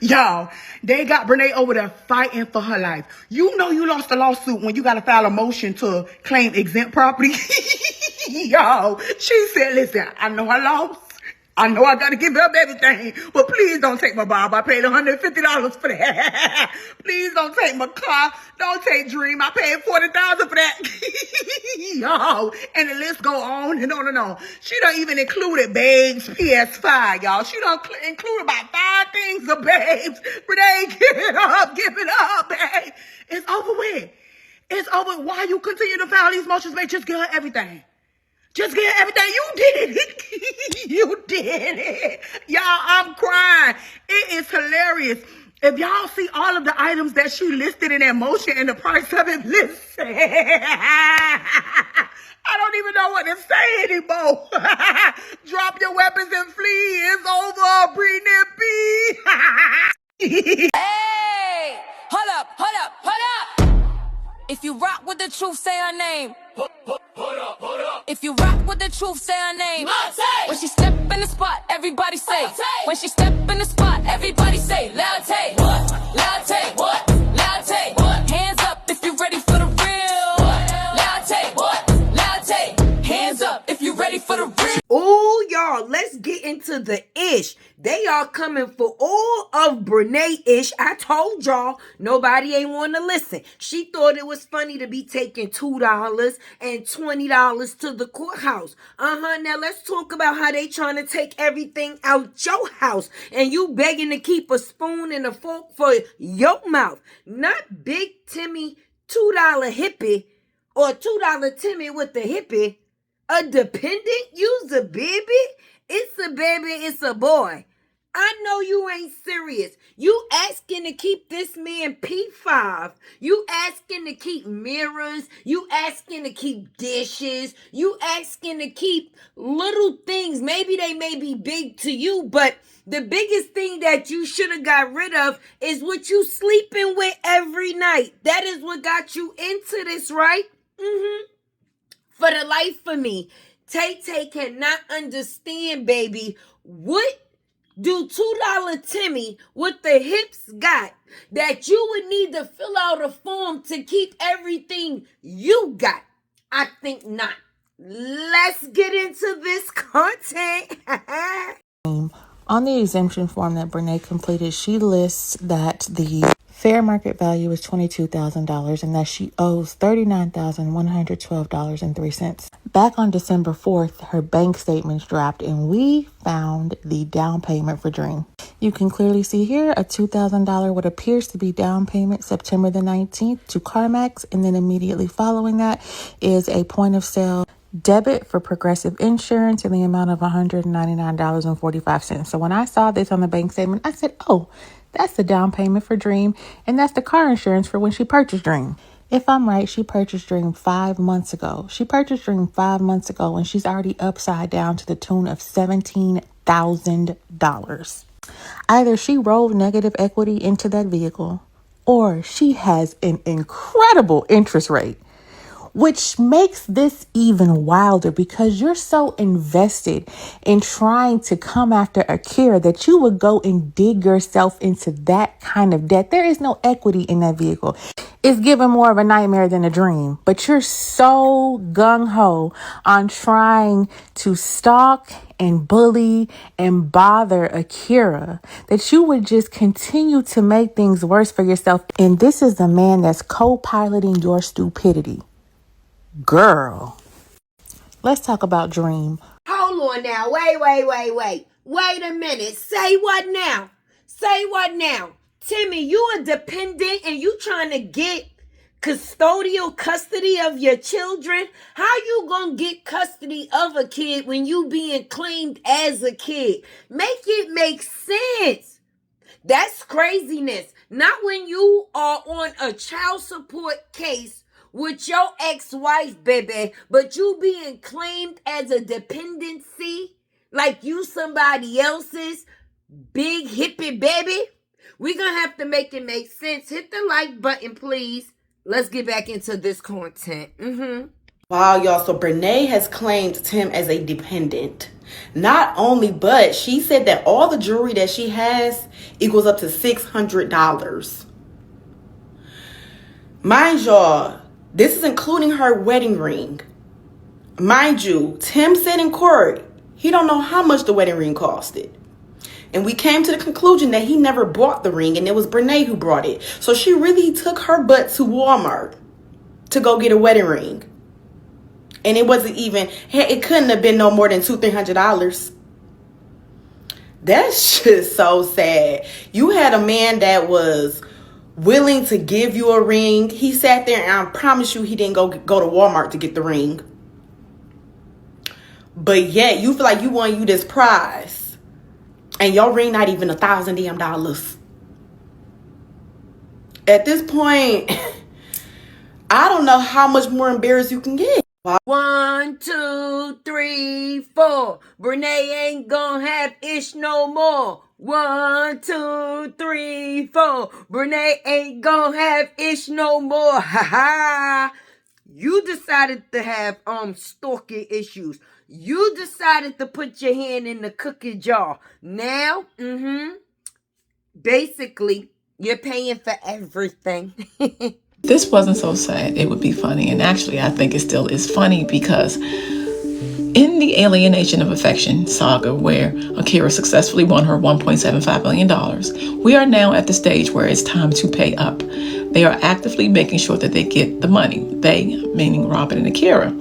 Y'all, they got Brenay over there fighting for her life. You know you lost a lawsuit when you got to file a motion to claim exempt property. Y'all, she said, listen, I know I lost. I know I got to give up everything, but please don't take my Bob. I paid $150 for that. Please don't take my car. Don't take Dream. I paid $40,000 for that. Y'all, and the list go on and on and on. She done even included Babe's PS5, y'all. She done included about 5 things of Babes. Brenay, give it up, babe. It's over with. It's over. Why you continue to file these motions, babe? Just give her everything. Just get everything. You did it. You did it. Y'all, I'm crying. It is hilarious. If y'all see all of the items that she listed in that motion and the price of it, listen. I don't even know what to say anymore. Drop your weapons and flee. It's over, Bnee. Hey, hold up. If you rock with the truth, say her name. Hold up. If you rock with the truth, say her name. Latte. When she step in the spot, everybody say. Latte. When she step in the spot, everybody say. Latte. What? Latte. What? Latte. What? Hands up if you ready for the real. What? Latte. What? Latte. Hands up if you ready for the real. Oh, y'all, let's get into the ish. They are coming for all of Brenay ish. I told y'all nobody ain't want to listen. She thought it was funny to be taking $2 and $20 to the courthouse. Now let's talk about how they trying to take everything out your house and you begging to keep a spoon and a fork for your mouth. Not Big Timmy $2 hippie or $2 Timmy with the hippie. A dependent user, baby? It's a baby, it's a boy. I know you ain't serious. You asking to keep this man P5. You asking to keep mirrors. You asking to keep dishes. You asking to keep little things. Maybe they may be big to you, but the biggest thing that you should have got rid of is what you sleeping with every night. That is what got you into this, right? For the life of me, Tay cannot understand, baby, what do $2 Timmy with the hips got that you would need to fill out a form to keep everything you got? I think not. Let's get into this content. On the exemption form that Brenay completed, she lists that the fair market value is $22,000 and that she owes $39,112.03. Back on December 4th, her bank statements dropped and we found the down payment for Dream. You can clearly see here a $2,000 what appears to be down payment September the 19th to CarMax, and then immediately following that is a point of sale debit for Progressive Insurance in the amount of $199.45. So when I saw this on the bank statement, I said, oh, that's the down payment for Dream, and that's the car insurance for when she purchased Dream. If I'm right, she purchased Dream 5 months ago. She purchased Dream 5 months ago, and she's already upside down to the tune of $17,000. Either she rolled negative equity into that vehicle, or she has an incredible interest rate, which makes this even wilder because you're so invested in trying to come after Akira that you would go and dig yourself into that kind of debt. There is no equity in that vehicle. It's given more of a nightmare than a dream, but you're so gung-ho on trying to stalk and bully and bother Akira that you would just continue to make things worse for yourself. And this is the man that's co-piloting your stupidity. Girl, let's talk about Dream. Hold on now. Wait. Wait a minute. Say what now? Timmy, you a dependent and you trying to get custodial custody of your children? How you gonna get custody of a kid when you being claimed as a kid? Make it make sense. That's craziness. Not when you are on a child support case with your ex-wife, baby, but you being claimed as a dependency like you somebody else's big hippie baby. We're gonna have to make it make sense. Hit the like button, please. Let's get back into this content. Wow, y'all, so Brenay has claimed Tim as a dependent. Not only, but she said that all the jewelry that she has equals up to $600. Mind y'all, this is including her wedding ring. Mind you, Tim said in court, he don't know how much the wedding ring costed. And we came to the conclusion that he never bought the ring and it was Brenay who brought it. So she really took her butt to Walmart to go get a wedding ring. And it wasn't even, it couldn't have been no more than $200-300. That's just so sad. You had a man that was willing to give you a ring. He sat there and I promise you he didn't go to Walmart to get the ring. But yet you feel like you won you this prize. And your ring not even $1,000 damn. At this point, I don't know how much more embarrassed you can get. 1, 2, 3, 4. Brenay ain't gonna have ish no more. 1, 2, 3, 4. Brenay ain't gonna have ish no more. Ha ha. You decided to have stalking issues. You decided to put your hand in the cookie jar. Now, basically, you're paying for everything. This wasn't so sad, it would be funny. And actually, I think it still is funny because in the Alienation of Affection saga, where Akira successfully won her $1.75 million, we are now at the stage where it's time to pay up. They are actively making sure that they get the money. They, meaning Robin and Akira.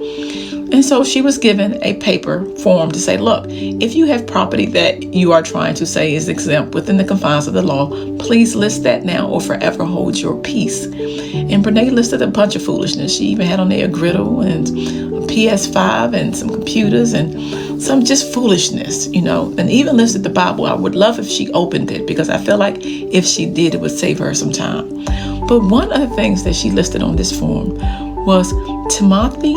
And so she was given a paper form to say, look, if you have property that you are trying to say is exempt within the confines of the law, please list that now or forever hold your peace. And Brenay listed a bunch of foolishness. She even had on there a griddle and a PS5 and some computers and some just foolishness, and even listed the Bible. I would love if she opened it because I feel like if she did, it would save her some time. But one of the things that she listed on this form was Timothy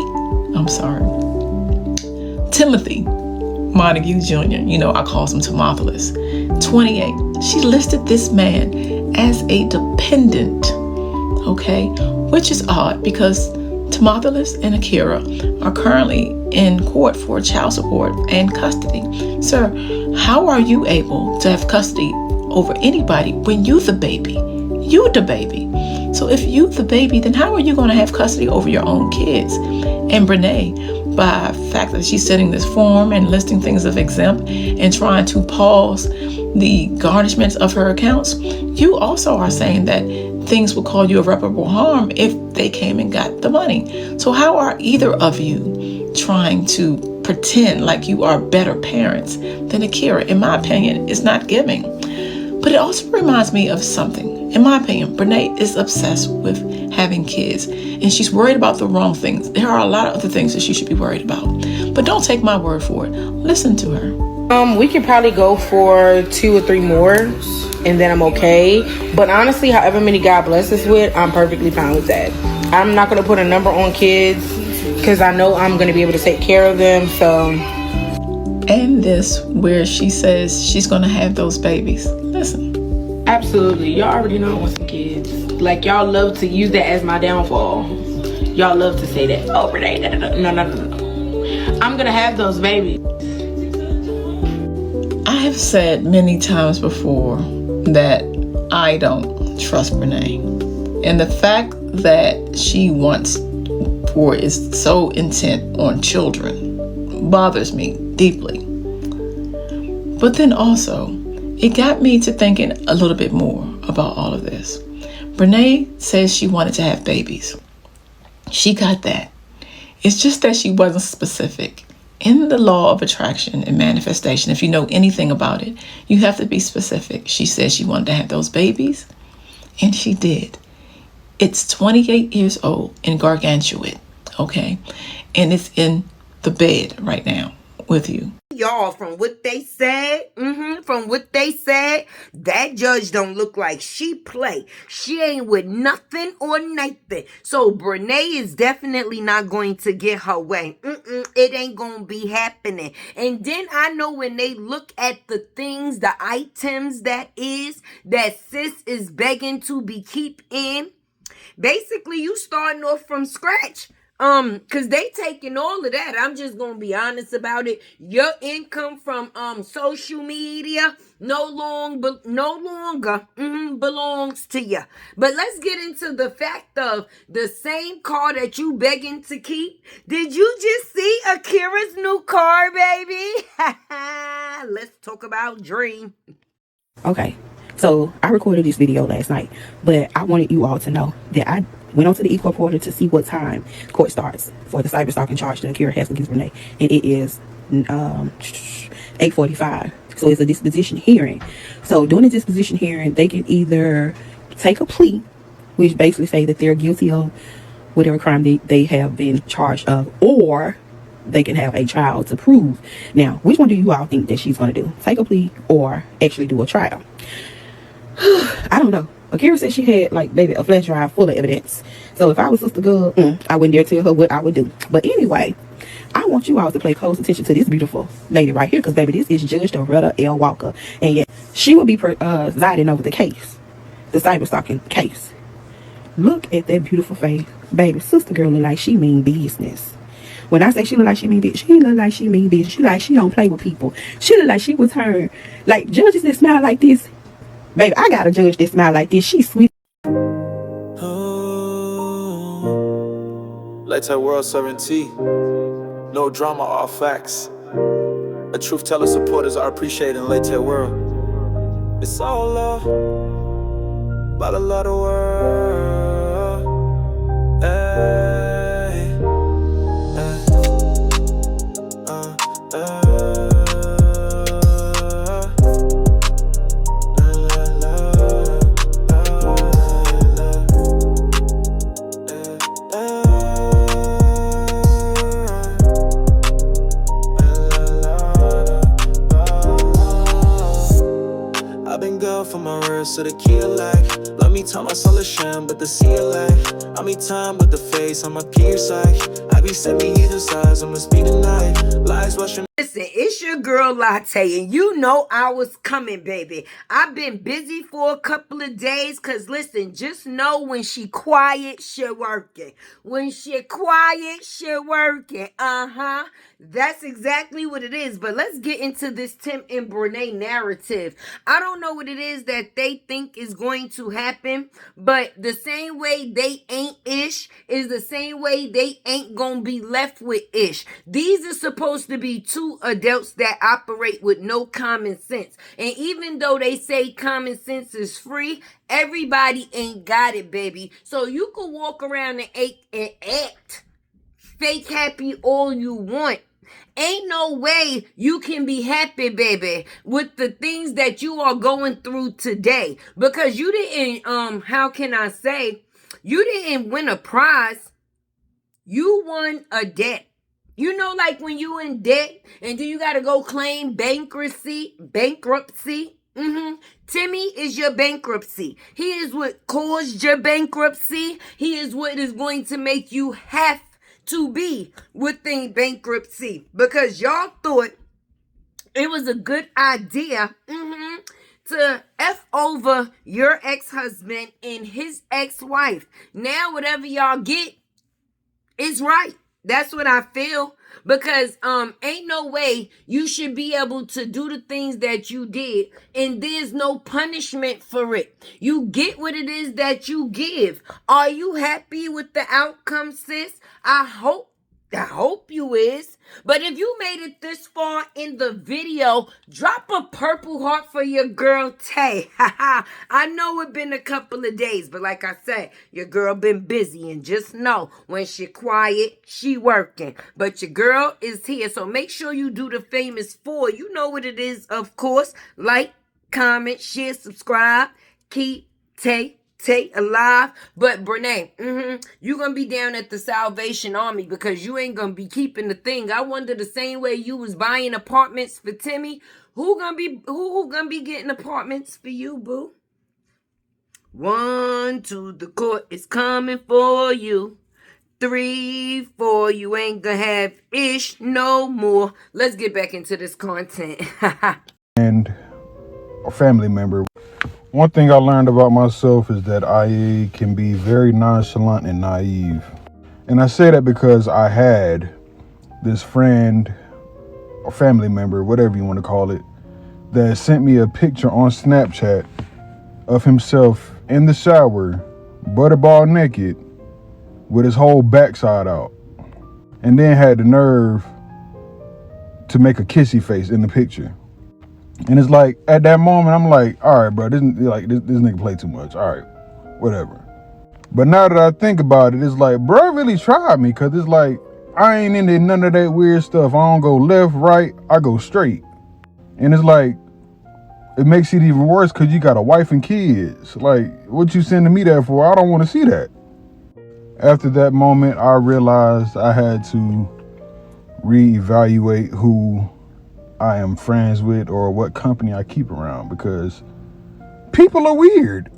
Montague Jr., I call him Timophilus, 28. She listed this man as a dependent, okay? Which is odd because Timophilus and Akira are currently in court for child support and custody. Sir, how are you able to have custody over anybody when you the baby? You the baby. So if you the baby, then how are you going to have custody over your own kids? And Brenay, by the fact that she's sending this form and listing things of exempt and trying to pause the garnishments of her accounts, you also are saying that things will call you irreparable harm if they came and got the money. So how are either of you trying to pretend like you are better parents than Akira? In my opinion, it's not giving. But it also reminds me of something. In my opinion, Brenay is obsessed with having kids, and she's worried about the wrong things. There are a lot of other things that she should be worried about. But don't take my word for it. Listen to her. We could probably go for 2 or 3 more, and then I'm okay. But honestly, however many God bless us with, I'm perfectly fine with that. I'm not going to put a number on kids because I know I'm going to be able to take care of them, so... And this, where she says she's going to have those babies. Listen. Absolutely. Y'all already know I want some kids. Like, y'all love to use that as my downfall. Y'all love to say that. Oh, Brenay, no. I'm going to have those babies. I have said many times before that I don't trust Brenay. And the fact that she wants or is so intent on children bothers me deeply. But then also, it got me to thinking a little bit more about all of this. Brenay says she wanted to have babies. She got that. It's just that she wasn't specific. In the law of attraction and manifestation, if you know anything about it, you have to be specific. She said she wanted to have those babies, and she did. It's 28 years old and gargantuan, okay? And it's in the bed right now with you. Y'all, from what they said, that judge don't look like she play. She ain't with nothing or nothing. So Brenay is definitely not going to get her way. It ain't gonna be happening. And then I know when they look at the things, the items that sis is begging to be keep in, basically you starting off from scratch. Because they taking all of that. I'm just gonna be honest about it. Your income from social media no longer belongs to you. But let's get into the fact of the same car that you begging to keep. Did you just see Akira's new car, baby? Let's talk about Dream. Okay, so I recorded this video last night, but I wanted you all to know that I went onto the eCourt portal to see what time court starts for the cyberstalking charge that Akira has against Brenay, and it is 8:45. So it's a disposition hearing. So during the disposition hearing, they can either take a plea, which basically say that they're guilty of whatever crime they have been charged of, or they can have a trial to prove. Now, which one do you all think that she's going to do? Take a plea or actually do a trial? I don't know. Akira said she had, like, baby, a flash drive full of evidence. So if I was Sister Girl, I wouldn't dare tell her what I would do. But anyway, I want you all to pay close attention to this beautiful lady right here, because, baby, this is Judge Doretta L. Walker. And yet, she will be presiding over the case, the cyberstalking case. Look at that beautiful face. Baby, Sister Girl look like she mean business. When I say she look like she mean business, she look like she mean business. She like she don't play with people. She look like she was her. Like, judges that smile like this, baby, I got a judge that smile like this. She's sweet. Latex World 17. No drama, all facts. A truth teller supporters are appreciated in Latex World. It's all love, but a lot of world. Hey. For my words to the key of life. Let me tell my soul a sham, but the sea of life. I mean time with the face on my peer side. I be sent me either sides, I'ma speed tonight. Lies watching. Listen, it's your girl Latte, and you know I was coming, baby. I've been busy for a couple of days, because listen, just know when she quiet, she working. When she quiet, she working. That's exactly what it is. But let's get into this Tim and Brenay narrative. I don't know what it is that they think is going to happen, but the same way they ain't Ish is the same way they ain't gonna be left with Ish. These are supposed to be two adults that operate with no common sense. And even though they say common sense is free, everybody ain't got it, baby. So you can walk around and act fake happy all you want. Ain't no way you can be happy, baby, with the things that you are going through today. Because you didn't, how can I say, you didn't win a prize. You won a debt. You know, like when you in debt and then you got to go claim bankruptcy. Timmy is your bankruptcy. He is what caused your bankruptcy. He is what is going to make you have to be within bankruptcy, because y'all thought it was a good idea to F over your ex-husband and his ex-wife. Now whatever y'all get is right. That's what I feel. Because ain't no way you should be able to do the things that you did and there's no punishment for it. You get what it is that you give. Are you happy with the outcome, sis? I hope you is. But if you made it this far in the video, drop a purple heart for your girl Tay. I know it been a couple of days, but like I said, your girl been busy, and just know when she quiet, she working. But your girl is here, so make sure you do the famous 4. You know what it is, of course. Like, comment, share, subscribe. Keep Tay alive. But Brenay, you gonna be down at the Salvation Army, because you ain't gonna be keeping the thing. I wonder, the same way you was buying apartments for Timmy, who gonna be getting apartments for you, boo? 1, 2, the court is coming for you. 3, 4, you ain't gonna have Ish no more. Let's get back into this content. And a family member. One thing I learned about myself is that I can be very nonchalant and naive. And I say that because I had this friend or family member, whatever you want to call it, that sent me a picture on Snapchat of himself in the shower, butterball naked, with his whole backside out. And then had the nerve to make a kissy face in the picture. And it's like, at that moment, I'm like, all right, bro, this nigga play too much. All right, whatever. But now that I think about it, it's like, bro, really tried me, because it's like, I ain't into none of that weird stuff. I don't go left, right, I go straight. And it's like, it makes it even worse because you got a wife and kids. Like, what you sending me that for? I don't want to see that. After that moment, I realized I had to reevaluate who I am friends with or what company I keep around, because people are weird.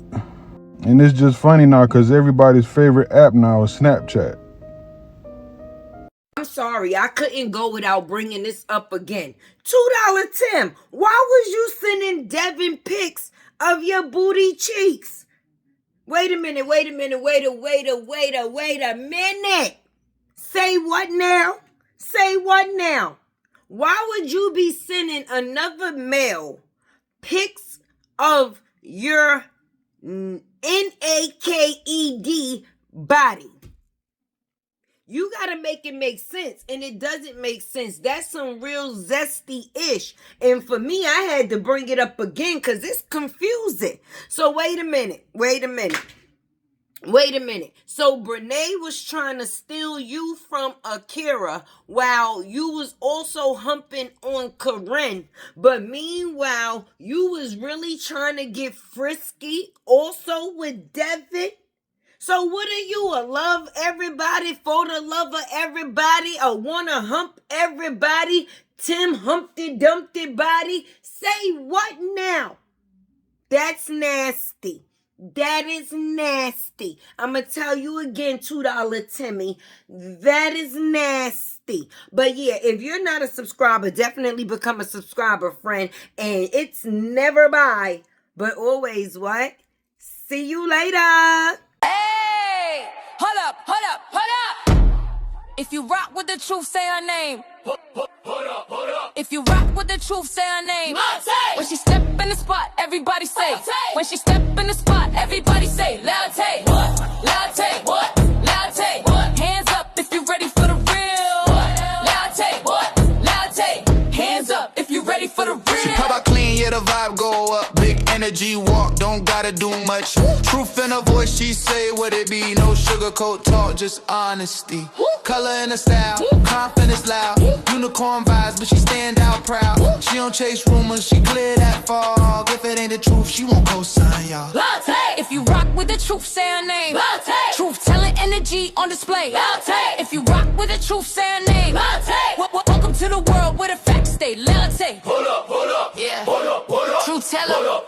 And it's just funny now because everybody's favorite app now is Snapchat. I'm sorry, I couldn't go without bringing this up again. $2 Tim, why was you sending Devin pics of your booty cheeks? Wait a minute. Say what now? Say what now? Why would you be sending another male pics of your NAKED body? You gotta make it make sense, and it doesn't make sense. That's some real zesty-ish. And for me, I had to bring it up again because it's confusing. So wait a minute. So Brenay was trying to steal you from Akira while you was also humping on Karen. But meanwhile, you was really trying to get frisky also with Devin. So what are you, a love everybody for the love of everybody, a wanna hump everybody, Tim Humpty Dumpty body? Say what now? That's nasty. That is nasty. I'm going to tell you again, $2 Timmy. That is nasty. But yeah, if you're not a subscriber, definitely become a subscriber, friend. And it's never bye, but always what? See you later. Hey! Hold up. If you rock with the truth, say her name. Hold up. If you rock with the truth, say her name. When she step in the spot, everybody say. When she step in the spot, everybody say. Latte. What? Latte. What? Latte. What? Hands up if you ready for the real. Latte. What? Latte. Hands up if you ready for the real. She pop out clean, yeah, the vibe go up. Big energy walk, don't gotta do much. Truth in her voice, she say what it be. No sugarcoat talk, just honesty. Color in her style, confidence loud. Unicorn vibes, but she stand out proud. She don't chase rumors, she clear that fog. If it ain't the truth, she won't co-sign y'all. Latte. If you rock with the truth, say her name. Latte. Truth telling energy on display. Latte. If you rock with the truth, say her name. Latte. Welcome to the world where the facts stay. Latte. Hold up. Yeah. Hold up. Truth teller.